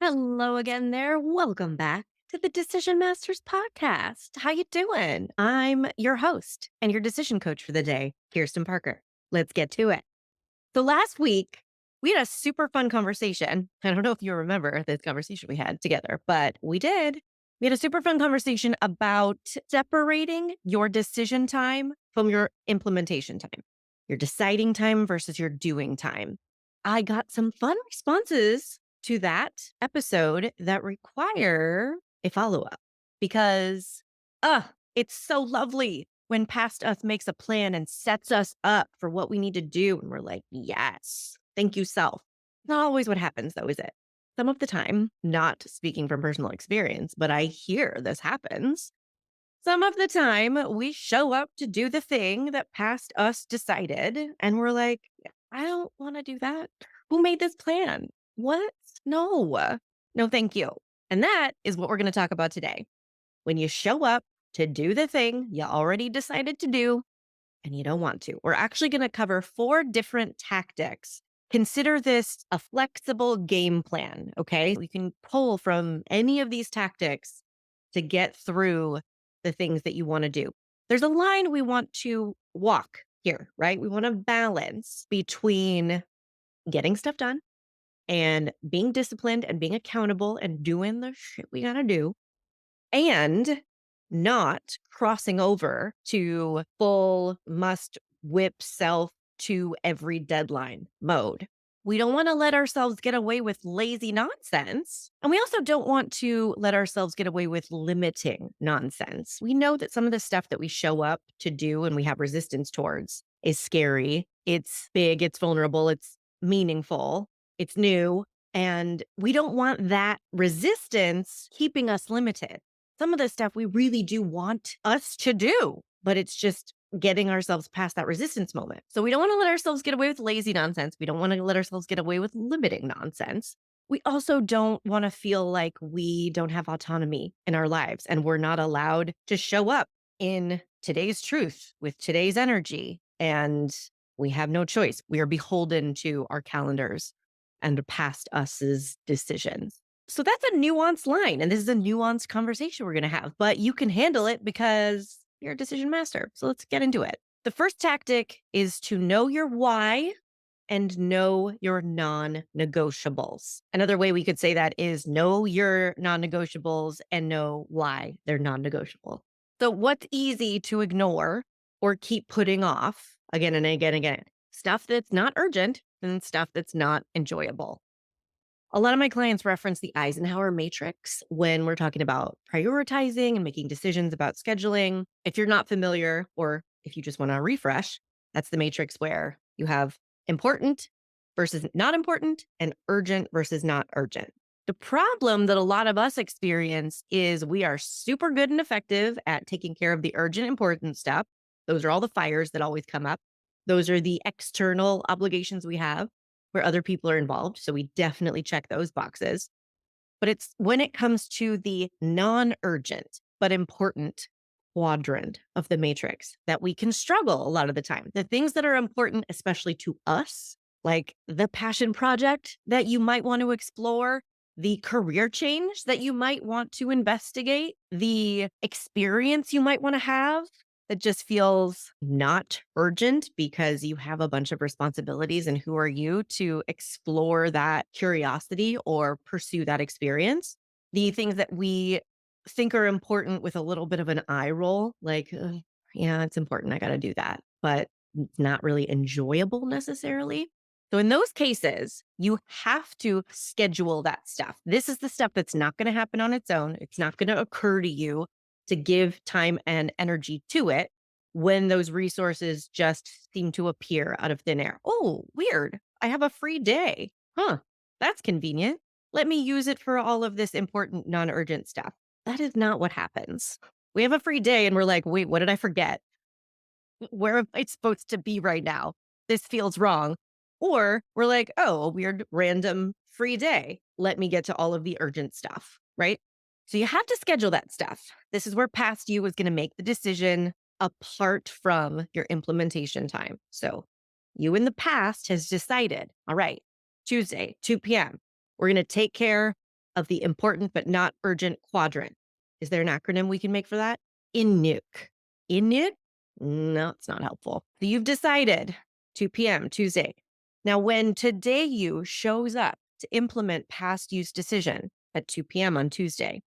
Hello again there. Welcome back to the Decision Masters podcast. How you doing? I'm your host and your decision coach for the day, Kirsten Parker. Let's get to it. So last week, we had a super fun conversation. I don't know if you remember this conversation we had together, but we did. We had a super fun conversation about separating your decision time from your implementation time, your deciding time versus your doing time. I got some fun responses to that episode that require a follow up because, it's so lovely when past us makes a plan and sets us up for what we need to do. And we're like, yes, thank you, self. Not always what happens, though, is it? Some of the time, not speaking from personal experience, but I hear this happens. Some of the time, we show up to do the thing that past us decided, and we're like, I don't want to do that. Who made this plan? What? No, no, thank you. And that is what we're going to talk about today. When you show up to do the thing you already decided to do and you don't want to, we're actually going to cover 4 different tactics. Consider this a flexible game plan. Okay. You can pull from any of these tactics to get through the things that you want to do. There's a line we want to walk here, right? We want to balance between getting stuff done and being disciplined and being accountable and doing the shit we got to do and not crossing over to full must whip self to every deadline mode. We don't want to let ourselves get away with lazy nonsense. And we also don't want to let ourselves get away with limiting nonsense. We know that some of the stuff that we show up to do and we have resistance towards is scary. It's big, it's vulnerable, it's meaningful, it's new. And we don't want that resistance keeping us limited. Some of the stuff we really do want us to do, but it's just getting ourselves past that resistance moment. So we don't want to let ourselves get away with lazy nonsense. We don't want to let ourselves get away with limiting nonsense. We also don't want to feel like we don't have autonomy in our lives and we're not allowed to show up in today's truth with today's energy. And we have no choice. We are beholden to our calendars and past us's decisions. So that's a nuanced line. And this is a nuanced conversation we're going to have, but you can handle it because you're a decision master. So let's get into it. The first tactic is to know your why and know your non-negotiables. Another way we could say that is know your non-negotiables and know why they're non-negotiable. So what's easy to ignore or keep putting off again and again and again? Stuff that's not urgent and stuff that's not enjoyable. A lot of my clients reference the Eisenhower matrix when we're talking about prioritizing and making decisions about scheduling. If you're not familiar, or if you just want to refresh, that's the matrix where you have important versus not important and urgent versus not urgent. The problem that a lot of us experience is we are super good and effective at taking care of the urgent, important stuff. Those are all the fires that always come up. Those are the external obligations we have where other people are involved. So we definitely check those boxes. But it's when it comes to the non urgent but important quadrant of the matrix that we can struggle a lot of the time. The things that are important, especially to us, like the passion project that you might want to explore, the career change that you might want to investigate, the experience you might want to have that just feels not urgent because you have a bunch of responsibilities. And who are you to explore that curiosity or pursue that experience? The things that we think are important with a little bit of an eye roll, like, yeah, it's important. I got to do that, but it's not really enjoyable necessarily. So in those cases, you have to schedule that stuff. This is the stuff that's not going to happen on its own. It's not going to occur to you to give time and energy to it when those resources just seem to appear out of thin air. Oh, weird. I have a free day. Huh. That's convenient. Let me use it for all of this important non-urgent stuff. That is not what happens. We have a free day and we're like, wait, what did I forget? Where am I supposed to be right now? This feels wrong. Or we're like, oh, a weird random free day. Let me get to all of the urgent stuff, right? So you have to schedule that stuff. This is where past you is going to make the decision apart from your implementation time. So you in the past has decided, all right, Tuesday, 2 p.m., we're going to take care of the important but not urgent quadrant. Is there an acronym we can make for that? INUC. INUC? No, it's not helpful. So you've decided 2 p.m. Tuesday. Now, when today you shows up to implement past use decision at 2 p.m. on Tuesday,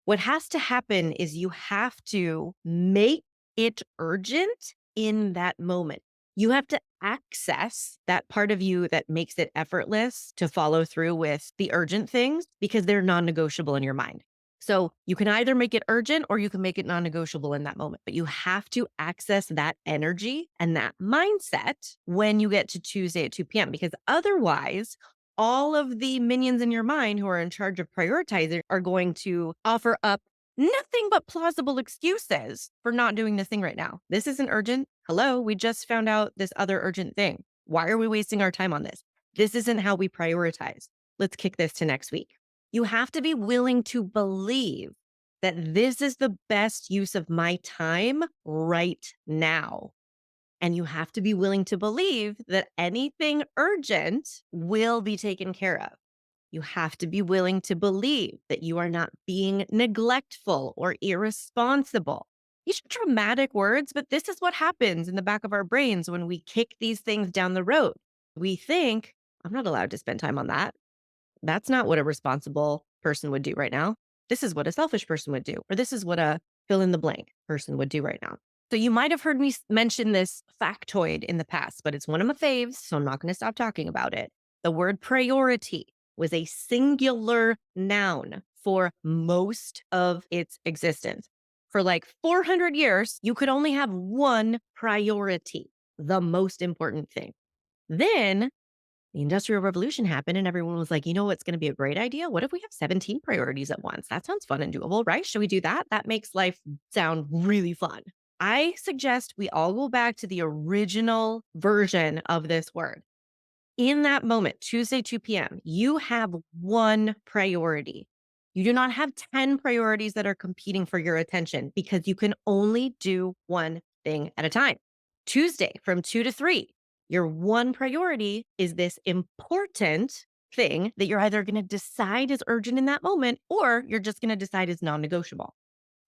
what has to happen is you have to make it urgent in that moment. You have to access that part of you that makes it effortless to follow through with the urgent things because they're non-negotiable in your mind. So you can either make it urgent or you can make it non-negotiable in that moment, but you have to access that energy and that mindset when you get to Tuesday at 2 p.m. because otherwise all of the minions in your mind who are in charge of prioritizing are going to offer up nothing but plausible excuses for not doing this thing right now. This isn't urgent. Hello, we just found out this other urgent thing. Why are we wasting our time on this? This isn't how we prioritize. Let's kick this to next week. You have to be willing to believe that this is the best use of my time right now. And you have to be willing to believe that anything urgent will be taken care of. You have to be willing to believe that you are not being neglectful or irresponsible. These are dramatic words, but this is what happens in the back of our brains when we kick these things down the road. We think, I'm not allowed to spend time on that. That's not what a responsible person would do right now. This is what a selfish person would do, or this is what a fill in the blank person would do right now. So you might have heard me mention this factoid in the past, but it's one of my faves, so I'm not going to stop talking about it. The word priority was a singular noun for most of its existence. For like 400 years, you could only have one priority, the most important thing. Then the Industrial Revolution happened and everyone was like, you know what's going to be a great idea? What if we have 17 priorities at once? That sounds fun and doable, right? Should we do that? That makes life sound really fun. I suggest we all go back to the original version of this word. In that moment, Tuesday, 2 p.m., you have one priority. You do not have 10 priorities that are competing for your attention because you can only do one thing at a time. Tuesday from 2 to 3, your one priority is this important thing that you're either going to decide is urgent in that moment or you're just going to decide is non negotiable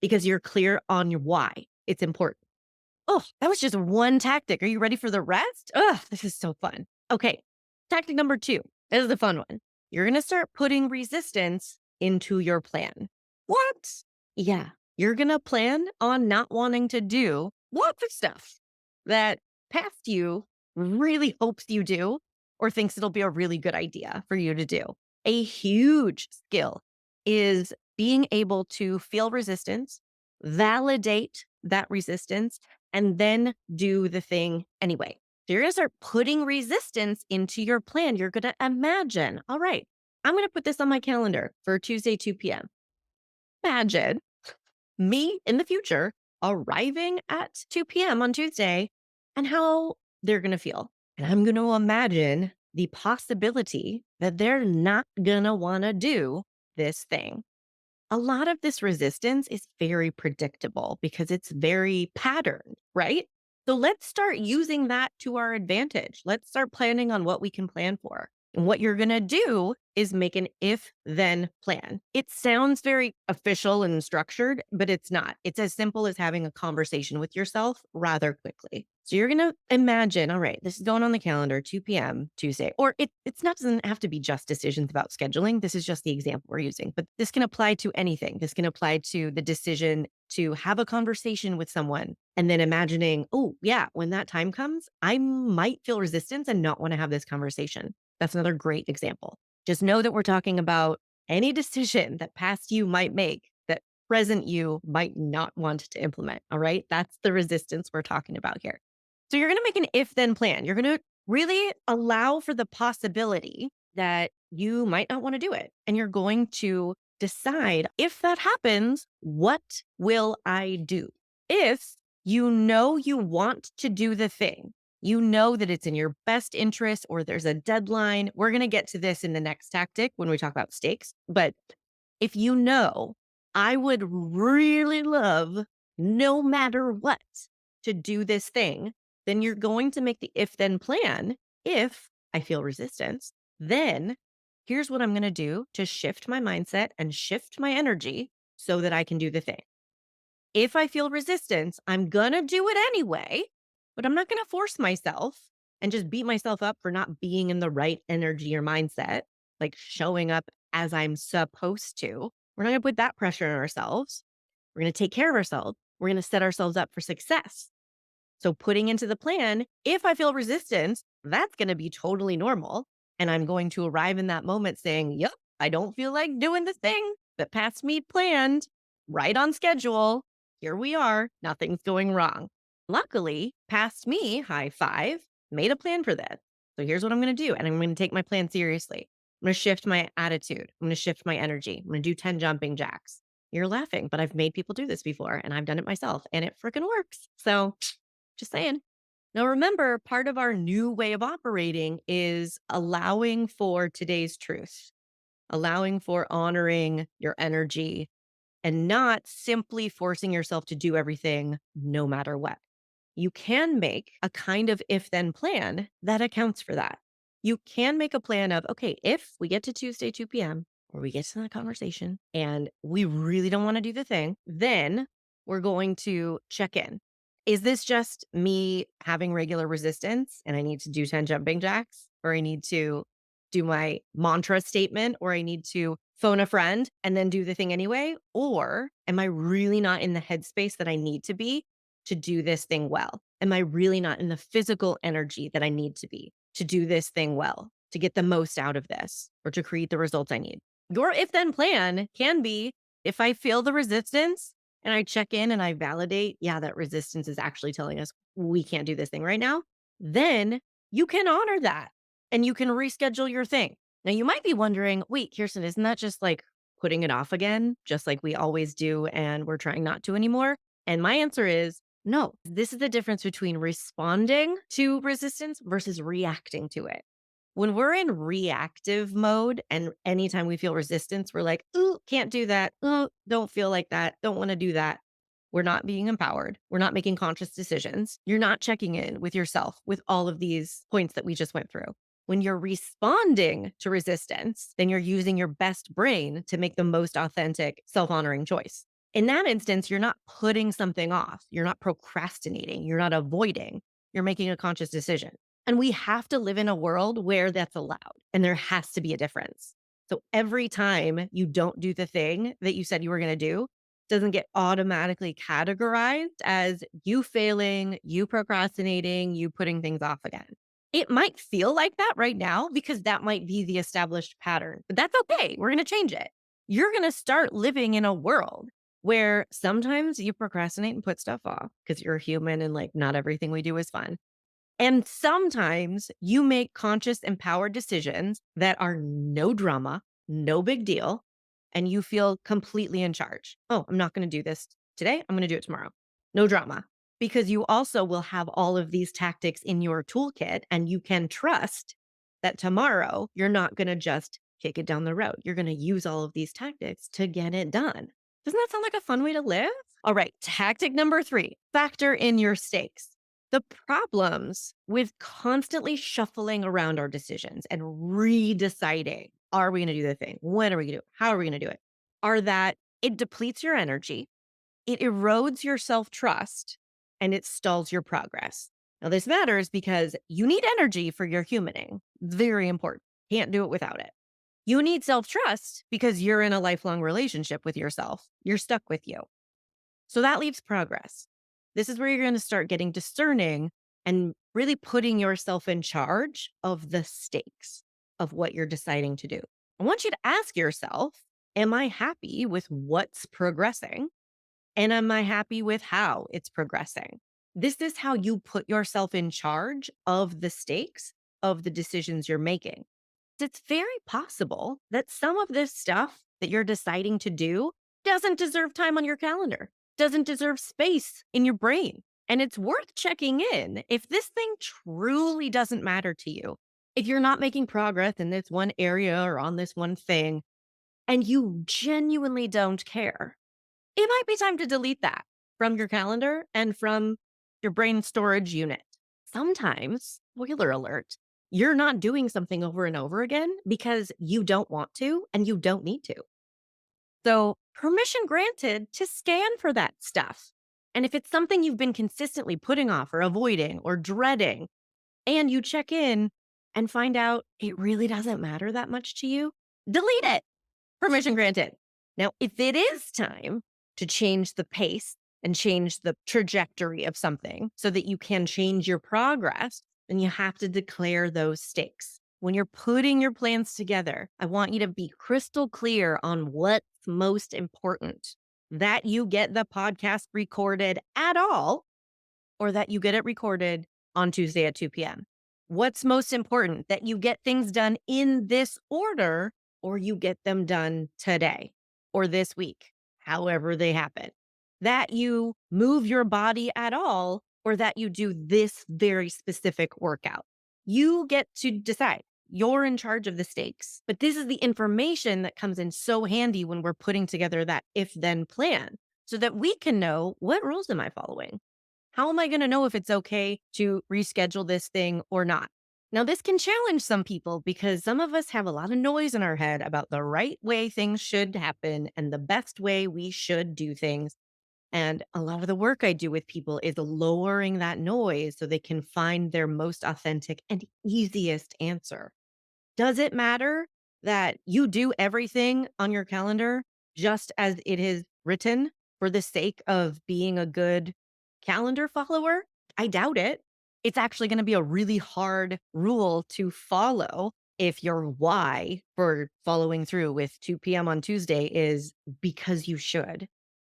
because you're clear on your why it's important. Oh, that was just one tactic. Are you ready for the rest? Ugh, this is so fun. Okay, tactic number 2. This is the fun one. You're going to start putting resistance into your plan. What? Yeah, you're going to plan on not wanting to do lots of stuff that past you really hopes you do or thinks it'll be a really good idea for you to do. A huge skill is being able to feel resistance, validate that resistance, and then do the thing anyway. So you're going to start putting resistance into your plan. You're going to imagine, all right, I'm going to put this on my calendar for Tuesday, 2 p.m. Imagine me in the future arriving at 2 p.m. on Tuesday and how they're going to feel. And I'm going to imagine the possibility that they're not going to want to do this thing. A lot of this resistance is very predictable because it's very patterned, right? So let's start using that to our advantage. Let's start planning on what we can plan for. And what you're going to do is make an if then plan. It sounds very official and structured, but it's not. It's as simple as having a conversation with yourself rather quickly. So you're going to imagine, all right, this is going on the calendar, 2 p.m. Tuesday, or it's not, doesn't have to be just decisions about scheduling. This is just the example we're using, but this can apply to anything. This can apply to the decision to have a conversation with someone and then imagining, oh yeah, when that time comes, I might feel resistance and not want to have this conversation. That's another great example. Just know that we're talking about any decision that past you might make that present you might not want to implement. All right. That's the resistance we're talking about here. So you're going to make an if then plan. You're going to really allow for the possibility that you might not want to do it. And you're going to decide if that happens, what will I do? If you know you want to do the thing, you know that it's in your best interest or there's a deadline. We're going to get to this in the next tactic when we talk about stakes. But if you know, I would really love, no matter what, to do this thing, then you're going to make the if then plan. If I feel resistance, then Here's what I'm going to do to shift my mindset and shift my energy so that I can do the thing. If I feel resistance, I'm going to do it anyway, but I'm not going to force myself and just beat myself up for not being in the right energy or mindset, like showing up as I'm supposed to. We're not going to put that pressure on ourselves. We're going to take care of ourselves. We're going to set ourselves up for success. So putting into the plan, if I feel resistance, that's going to be totally normal. And I'm going to arrive in that moment saying, yep, I don't feel like doing the thing that past me planned, right on schedule. Here we are. Nothing's going wrong. Luckily, past me, high five, made a plan for this. So here's what I'm going to do. And I'm going to take my plan seriously. I'm going to shift my attitude. I'm going to shift my energy. I'm going to do 10 jumping jacks. You're laughing, but I've made people do this before and I've done it myself and it freaking works. So just saying. Now, remember, part of our new way of operating is allowing for today's truth, allowing for honoring your energy and not simply forcing yourself to do everything no matter what. You can make a kind of if then plan that accounts for that. You can make a plan of, okay, if we get to Tuesday, 2 p.m., or we get to that conversation and we really don't want to do the thing, then we're going to check in. Is this just me having regular resistance and I need to do 10 jumping jacks, or I need to do my mantra statement, or I need to phone a friend and then do the thing anyway? Or am I really not in the headspace that I need to be to do this thing well? Am I really not in the physical energy that I need to be to do this thing well, to get the most out of this, or to create the results I need? Your if then plan can be, if I feel the resistance and I check in and I validate, yeah, that resistance is actually telling us we can't do this thing right now, then you can honor that and you can reschedule your thing. Now, you might be wondering, wait, Kirsten, isn't that just like putting it off again, just like we always do and we're trying not to anymore? And my answer is no. This is the difference between responding to resistance versus reacting to it. When we're in reactive mode and anytime we feel resistance, we're like, ooh, can't do that. Oh, don't feel like that. Don't want to do that. We're not being empowered. We're not making conscious decisions. You're not checking in with yourself with all of these points that we just went through. When you're responding to resistance, then you're using your best brain to make the most authentic, self-honoring choice. In that instance, you're not putting something off. You're not procrastinating. You're not avoiding. You're making a conscious decision. And we have to live in a world where that's allowed, and there has to be a difference. So every time you don't do the thing that you said you were going to do, doesn't get automatically categorized as you failing, you procrastinating, you putting things off again. It might feel like that right now because that might be the established pattern, but that's okay. We're going to change it. You're going to start living in a world where sometimes you procrastinate and put stuff off because you're human and like not everything we do is fun. And sometimes you make conscious, empowered decisions that are no drama, no big deal, and you feel completely in charge. Oh, I'm not going to do this today. I'm going to do it tomorrow. No drama. Because you also will have all of these tactics in your toolkit, and you can trust that tomorrow you're not going to just kick it down the road. You're going to use all of these tactics to get it done. Doesn't that sound like a fun way to live? All right. Tactic number 3, factor in your stakes. The problems with constantly shuffling around our decisions and redeciding, are we going to do the thing? When are we going to do it? How are we going to do it? Are that it depletes your energy, it erodes your self-trust, and it stalls your progress. Now, this matters because you need energy for your humaning. It's very important. Can't do it without it. You need self-trust because you're in a lifelong relationship with yourself. You're stuck with you. So that leaves progress. This is where you're going to start getting discerning and really putting yourself in charge of the stakes of what you're deciding to do. I want you to ask yourself, am I happy with what's progressing? And am I happy with how it's progressing? This is how you put yourself in charge of the stakes of the decisions you're making. It's very possible that some of this stuff that you're deciding to do doesn't deserve time on your calendar, doesn't deserve space in your brain. And it's worth checking in if this thing truly doesn't matter to you. If you're not making progress in this one area or on this one thing, and you genuinely don't care, it might be time to delete that from your calendar and from your brain storage unit. Sometimes, spoiler alert, You're not doing something over and over again because you don't want to and you don't need to. So, permission granted to scan for that stuff. And if it's something you've been consistently putting off or avoiding or dreading, and you check in and find out it really doesn't matter that much to you, delete it. Permission granted. Now, if it is time to change the pace and change the trajectory of something so that you can change your progress, then you have to declare those stakes. When you're putting your plans together, I want you to be crystal clear on what's most important, that you get the podcast recorded at all or that you get it recorded on Tuesday at 2 p.m. What's most important? That you get things done in this order or you get them done today or this week, however they happen. That you move your body at all or that you do this very specific workout. You get to decide. You're in charge of the stakes. But this is the information that comes in so handy when we're putting together that if then plan so that we can know what rules am I following? How am I going to know if it's okay to reschedule this thing or not? Now, this can challenge some people because some of us have a lot of noise in our head about the right way things should happen and the best way we should do things. And a lot of the work I do with people is lowering that noise so they can find their most authentic and easiest answer. Does it matter that you do everything on your calendar just as it is written for the sake of being a good calendar follower? I doubt it. It's actually going to be a really hard rule to follow if your why for following through with 2 p.m. on Tuesday is because you should,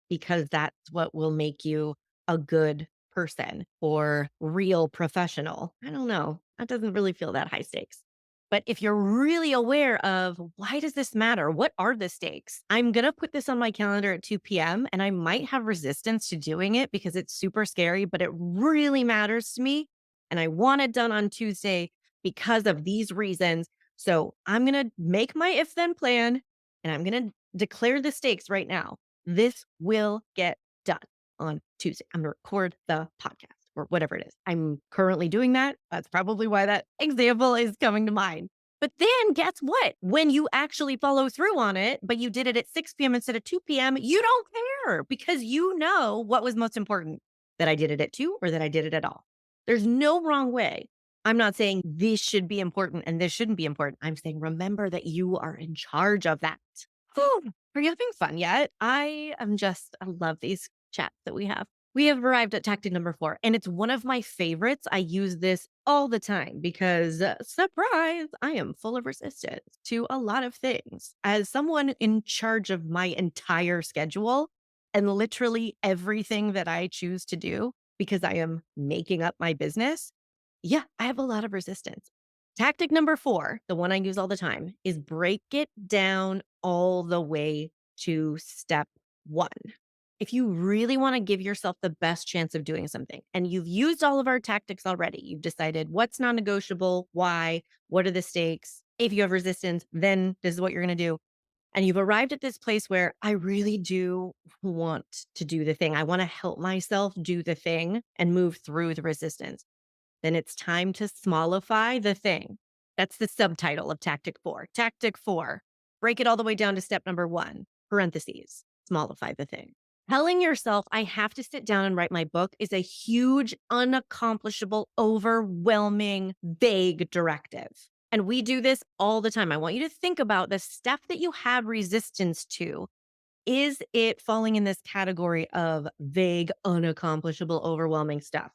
because that's what will make you a good person or real professional. I don't know. That doesn't really feel that high stakes. But if you're really aware of why does this matter? What are the stakes? I'm going to put this on my calendar at 2 p.m. and I might have resistance to doing it because it's super scary, but it really matters to me. And I want it done on Tuesday because of these reasons. So I'm going to make my if then plan and I'm going to declare the stakes right now. This will get done on Tuesday. I'm going to record the podcast or whatever it is. I'm currently doing that. That's probably why that example is coming to mind. But then guess what? When you actually follow through on it, but you did it at 6 p.m. instead of 2 p.m., you don't care because you know what was most important, that I did it at 2 or that I did it at all. There's no wrong way. I'm not saying this should be important and this shouldn't be important. I'm saying remember that you are in charge of that. Whew. Are you having fun yet? I love these chats that we have. We have arrived at tactic number 4, and it's one of my favorites. I use this all the time because, surprise, I am full of resistance to a lot of things. As someone in charge of my entire schedule and literally everything that I choose to do because I am making up my business, yeah, I have a lot of resistance. Tactic number 4, the one I use all the time, is break it down all the way to step 1. If you really want to give yourself the best chance of doing something and you've used all of our tactics already, you've decided what's non negotiable, why, what are the stakes. If you have resistance, then this is what you're going to do. And you've arrived at this place where I really do want to do the thing. I want to help myself do the thing and move through the resistance. Then it's time to smallify the thing. That's the subtitle of tactic 4. Tactic 4, break it all the way down to step number 1, parentheses, smallify the thing. Telling yourself, I have to sit down and write my book is a huge, unaccomplishable, overwhelming, vague directive. And we do this all the time. I want you to think about the stuff that you have resistance to. Is it falling in this category of vague, unaccomplishable, overwhelming stuff?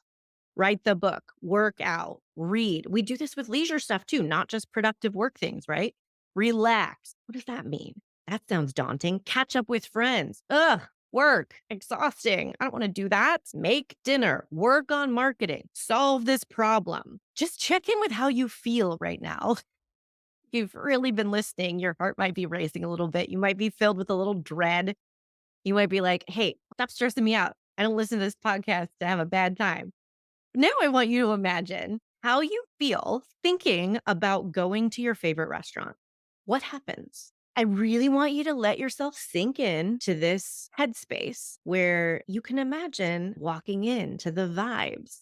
Write the book, work out, read. We do this with leisure stuff too, not just productive work things, right? Relax. What does that mean? That sounds daunting. Catch up with friends. Ugh, work, exhausting. I don't want to do that. Make dinner, work on marketing, solve this problem. Just check in with how you feel right now. If you've really been listening, your heart might be racing a little bit. You might be filled with a little dread. You might be like, hey, stop stressing me out. I don't listen to this podcast to have a bad time. Now I want you to imagine how you feel thinking about going to your favorite restaurant. What happens? I really want you to let yourself sink in to this headspace where you can imagine walking into the vibes,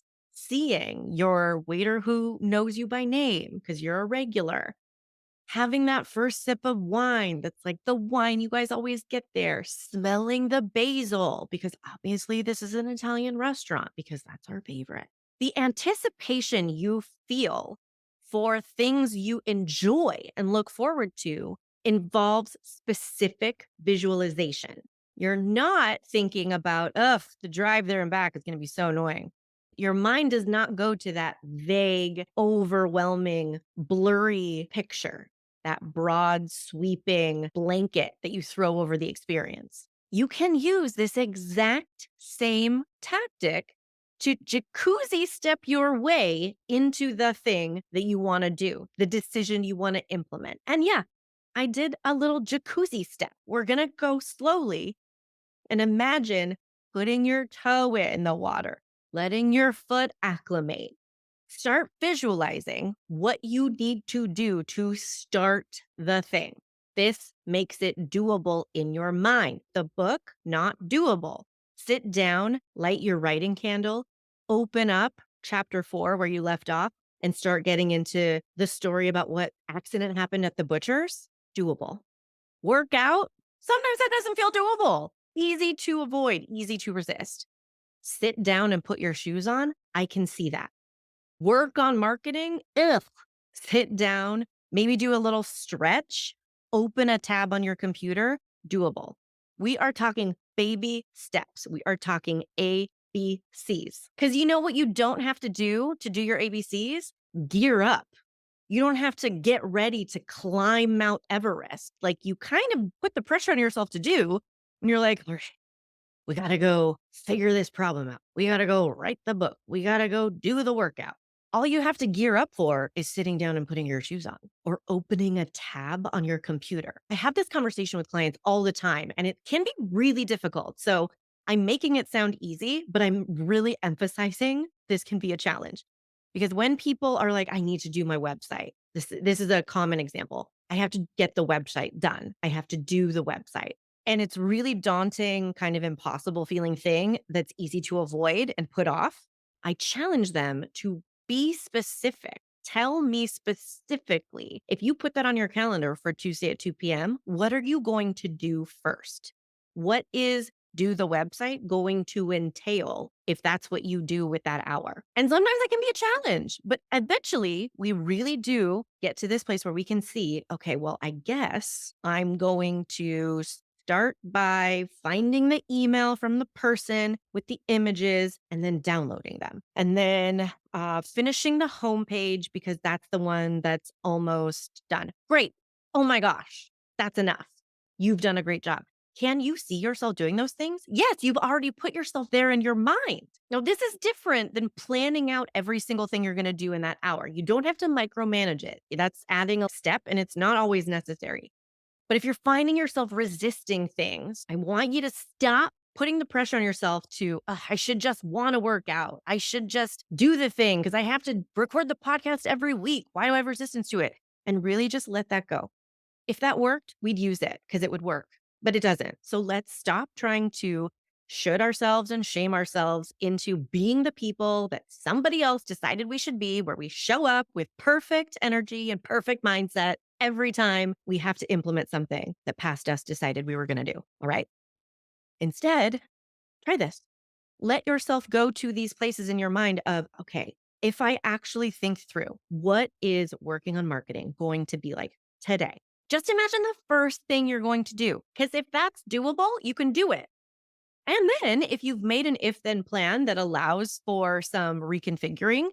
seeing your waiter who knows you by name because you're a regular, having that first sip of wine that's like the wine you guys always get there, smelling the basil, because obviously this is an Italian restaurant because that's our favorite. The anticipation you feel for things you enjoy and look forward to involves specific visualization. You're not thinking about, ugh, the drive there and back is going to be so annoying. Your mind does not go to that vague, overwhelming, blurry picture, that broad, sweeping blanket that you throw over the experience. You can use this exact same tactic to jacuzzi step your way into the thing that you want to do, the decision you want to implement. And yeah, I did a little jacuzzi step. We're going to go slowly and imagine putting your toe in the water, letting your foot acclimate. Start visualizing what you need to do to start the thing. This makes it doable in your mind. The book, not doable. Sit down, light your writing candle, open up chapter 4 where you left off, and start getting into the story about what accident happened at the butcher's. Doable. Workout, sometimes that doesn't feel doable. Easy to avoid, easy to resist. Sit down and put your shoes on. I can see that. Work on marketing, ugh. Sit down, maybe do a little stretch, open a tab on your computer, doable. We are talking baby steps. We are talking ABCs. Because you know what you don't have to do your ABCs? Gear up. You don't have to get ready to climb Mount Everest. Like you kind of put the pressure on yourself to do when you're like, "All right, we got to go figure this problem out. We got to go write the book. We got to go do the workout." All you have to gear up for is sitting down and putting your shoes on or opening a tab on your computer. I have this conversation with clients all the time, and it can be really difficult. So I'm making it sound easy, but I'm really emphasizing this can be a challenge. Because when people are like, I need to do my website, this is a common example. I have to get the website done. I have to do the website. And it's really daunting, kind of impossible feeling thing that's easy to avoid and put off. I challenge them to be specific. Tell me specifically, if you put that on your calendar for Tuesday at 2 p.m., what are you going to do first? What is do the website going to entail if that's what you do with that hour? And sometimes that can be a challenge, but eventually we really do get to this place where we can see, okay, well, I guess I'm going to start by finding the email from the person with the images and then downloading them. And then finishing the homepage because that's the one that's almost done. Great. Oh my gosh, that's enough. You've done a great job. Can you see yourself doing those things? Yes, you've already put yourself there in your mind. Now, this is different than planning out every single thing you're going to do in that hour. You don't have to micromanage it. That's adding a step and it's not always necessary. But if you're finding yourself resisting things, I want you to stop putting the pressure on yourself to, I should just want to work out. I should just do the thing because I have to record the podcast every week. Why do I have resistance to it? And really just let that go. If that worked, we'd use it because it would work, but it doesn't. So let's stop trying to should ourselves and shame ourselves into being the people that somebody else decided we should be, where we show up with perfect energy and perfect mindset every time we have to implement something that past us decided we were going to do. All right. Instead, try this. Let yourself go to these places in your mind of, okay, if I actually think through what is working on marketing going to be like today, just imagine the first thing you're going to do. Because if that's doable, you can do it. And then if you've made an if then plan that allows for some reconfiguring,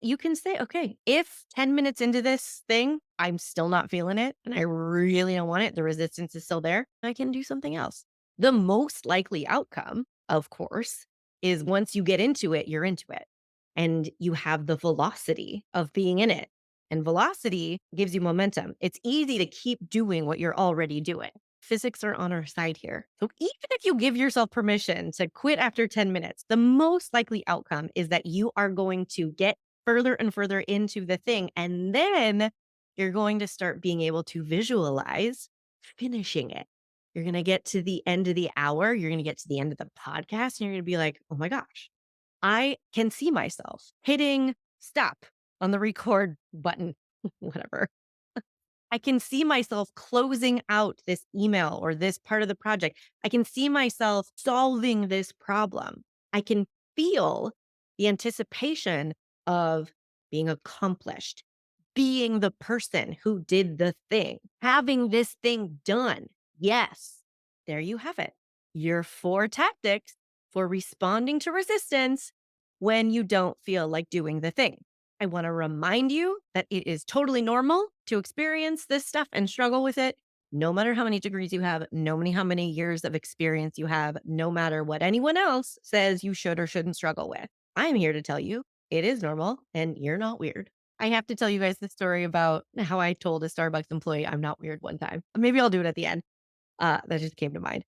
you can say, okay, if 10 minutes into this thing, I'm still not feeling it and I really don't want it, the resistance is still there, I can do something else. The most likely outcome, of course, is once you get into it, you're into it and you have the velocity of being in it. And velocity gives you momentum. It's easy to keep doing what you're already doing. Physics are on our side here. So even if you give yourself permission to quit after 10 minutes, the most likely outcome is that you are going to get further and further into the thing. And then you're going to start being able to visualize finishing it. You're going to get to the end of the hour. You're going to get to the end of the podcast and you're going to be like, oh my gosh, I can see myself hitting stop on the record button, whatever. I can see myself closing out this email or this part of the project. I can see myself solving this problem. I can feel the anticipation of being accomplished, being the person who did the thing, having this thing done. Yes, there you have it. Your 4 tactics for responding to resistance when you don't feel like doing the thing. I want to remind you that it is totally normal to experience this stuff and struggle with it, no matter how many degrees you have, no matter how many years of experience you have, no matter what anyone else says you should or shouldn't struggle with. I'm here to tell you it is normal and you're not weird. I have to tell you guys the story about how I told a Starbucks employee I'm not weird one time. Maybe I'll do it at the end. That just came to mind.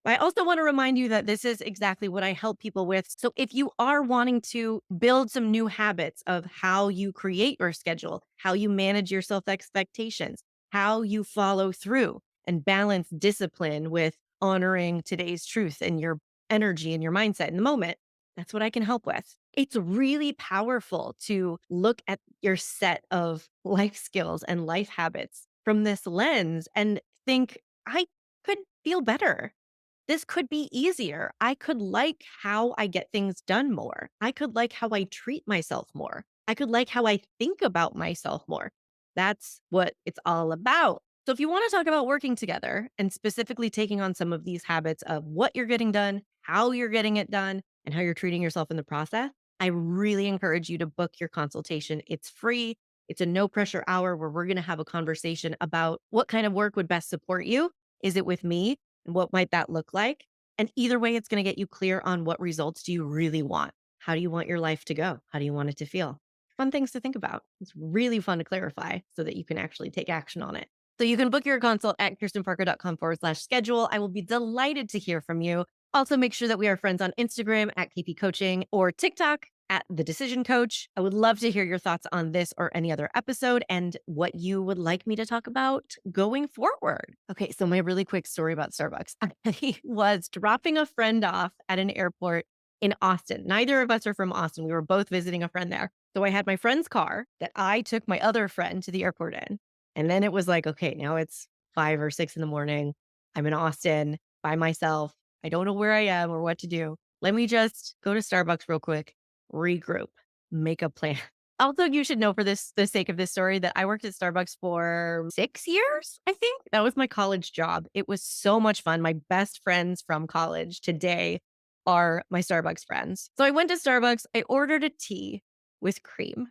I also want to remind you that this is exactly what I help people with. So if you are wanting to build some new habits of how you create your schedule, how you manage your self expectations, how you follow through and balance discipline with honoring today's truth and your energy and your mindset in the moment, that's what I can help with. It's really powerful to look at your set of life skills and life habits from this lens and think, I could feel better. This could be easier. I could like how I get things done more. I could like how I treat myself more. I could like how I think about myself more. That's what it's all about. So, if you want to talk about working together and specifically taking on some of these habits of what you're getting done, how you're getting it done, and how you're treating yourself in the process, I really encourage you to book your consultation. It's free. It's a no pressure hour where we're going to have a conversation about what kind of work would best support you. Is it with me? And what might that look like? And either way, it's going to get you clear on what results do you really want? How do you want your life to go? How do you want it to feel? Fun things to think about. It's really fun to clarify so that you can actually take action on it. So you can book your consult at kirstenparker.com/schedule. I will be delighted to hear from you. Also, make sure that we are friends on Instagram at KP Coaching or TikTok at The Decision Coach. I would love to hear your thoughts on this or any other episode and what you would like me to talk about going forward. Okay, so my really quick story about Starbucks. I was dropping a friend off at an airport in Austin. Neither of us are from Austin. We were both visiting a friend there. So I had my friend's car that I took my other friend to the airport in. And then it was like, okay, now it's 5 or 6 in the morning. I'm in Austin by myself. I don't know where I am or what to do. Let me just go to Starbucks real quick, regroup, make a plan. Also, you should know for the sake of this story that I worked at Starbucks for 6 years, I think. That was my college job. It was so much fun. My best friends from college today are my Starbucks friends. So I went to Starbucks. I ordered a tea with cream.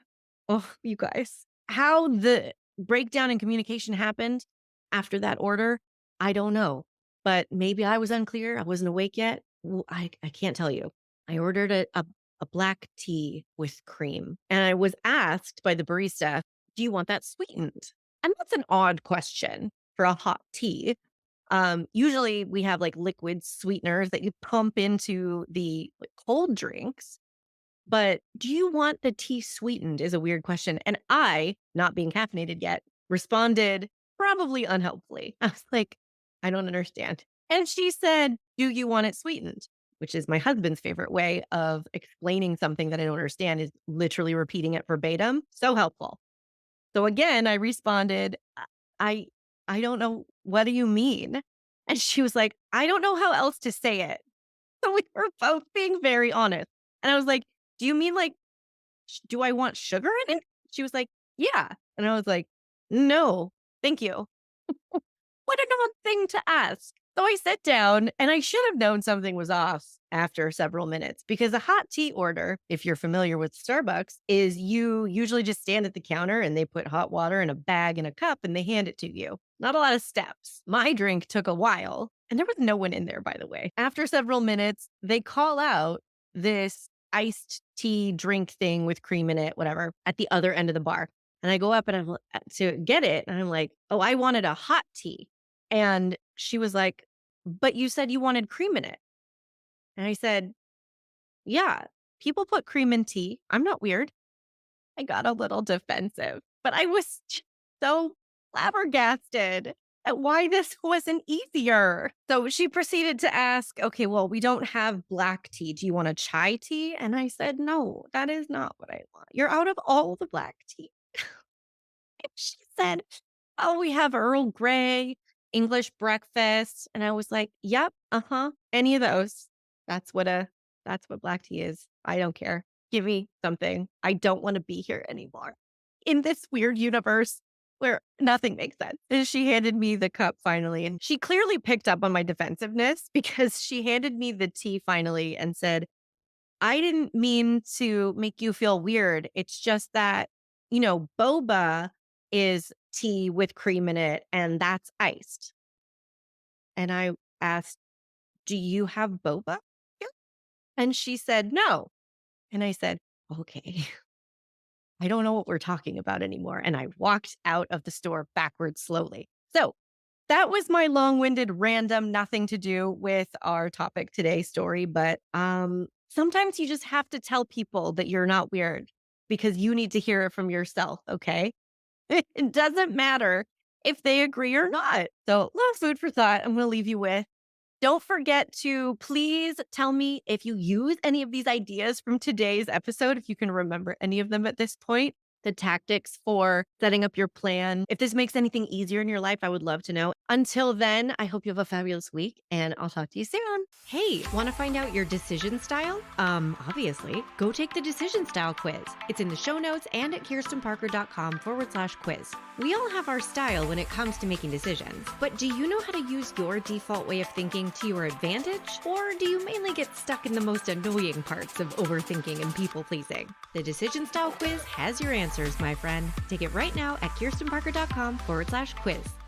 Oh, you guys, how the breakdown in communication happened after that order, I don't know. But maybe I was unclear. I wasn't awake yet. I can't tell you. I ordered a black tea with cream. And I was asked by the barista, do you want that sweetened? And that's an odd question for a hot tea. Usually we have like liquid sweeteners that you pump into the cold drinks. But do you want the tea sweetened is a weird question. And I, not being caffeinated yet, responded probably unhelpfully. I was like, I don't understand. And she said, do you want it sweetened? Which is my husband's favorite way of explaining something that I don't understand is literally repeating it verbatim. So helpful. So again, I responded, I I don't know. What do you mean? And she was like, I don't know how else to say it. So we were both being very honest. And I was like, do you mean like, do I want sugar in it? She was like, yeah. And I was like, no, thank you. What an odd thing to ask. So I sit down and I should have known something was off after several minutes because a hot tea order, if you're familiar with Starbucks, is you usually just stand at the counter and they put hot water in a bag and a cup and they hand it to you. Not a lot of steps. My drink took a while and there was no one in there, by the way. After several minutes, they call out this iced tea drink thing with cream in it, whatever, at the other end of the bar. And I go up and to get it. And I'm like, oh, I wanted a hot tea. And she was like, but you said you wanted cream in it. And I said, yeah, people put cream in tea. I'm not weird. I got a little defensive, but I was so flabbergasted why this wasn't easier. So she proceeded to ask, okay, well, we don't have black tea. Do you want a chai tea? And I said, no, that is not what I want. You're out of all the black tea. She said, oh, we have Earl Grey, English breakfast. And I was like, yep, uh-huh. Any of those. That's what a that's what black tea is. I don't care. Give me something. I don't want to be here anymore. In this weird universe where nothing makes sense. And she handed me the cup finally. And she clearly picked up on my defensiveness because she handed me the tea finally and said, I didn't mean to make you feel weird. It's just that, boba is tea with cream in it and that's iced. And I asked, do you have boba here? And she said, no. And I said, okay, I don't know what we're talking about anymore. And I walked out of the store backwards slowly. So that was my long-winded, random, nothing to do with our topic today story. But sometimes you just have to tell people that you're not weird because you need to hear it from yourself. Okay. It doesn't matter if they agree or not. So, little food for thought I'm going to leave you with. Don't forget to please tell me if you use any of these ideas from today's episode, if you can remember any of them at this point, the tactics for setting up your plan. If this makes anything easier in your life, I would love to know. Until then, I hope you have a fabulous week and I'll talk to you soon. Hey, want to find out your decision style? Obviously, go take the decision style quiz. It's in the show notes and at kirstenparker.com/quiz. We all have our style when it comes to making decisions, but do you know how to use your default way of thinking to your advantage? Or do you mainly get stuck in the most annoying parts of overthinking and people pleasing? The decision style quiz has your answers, my friend. Take it right now at kirstenparker.com/quiz.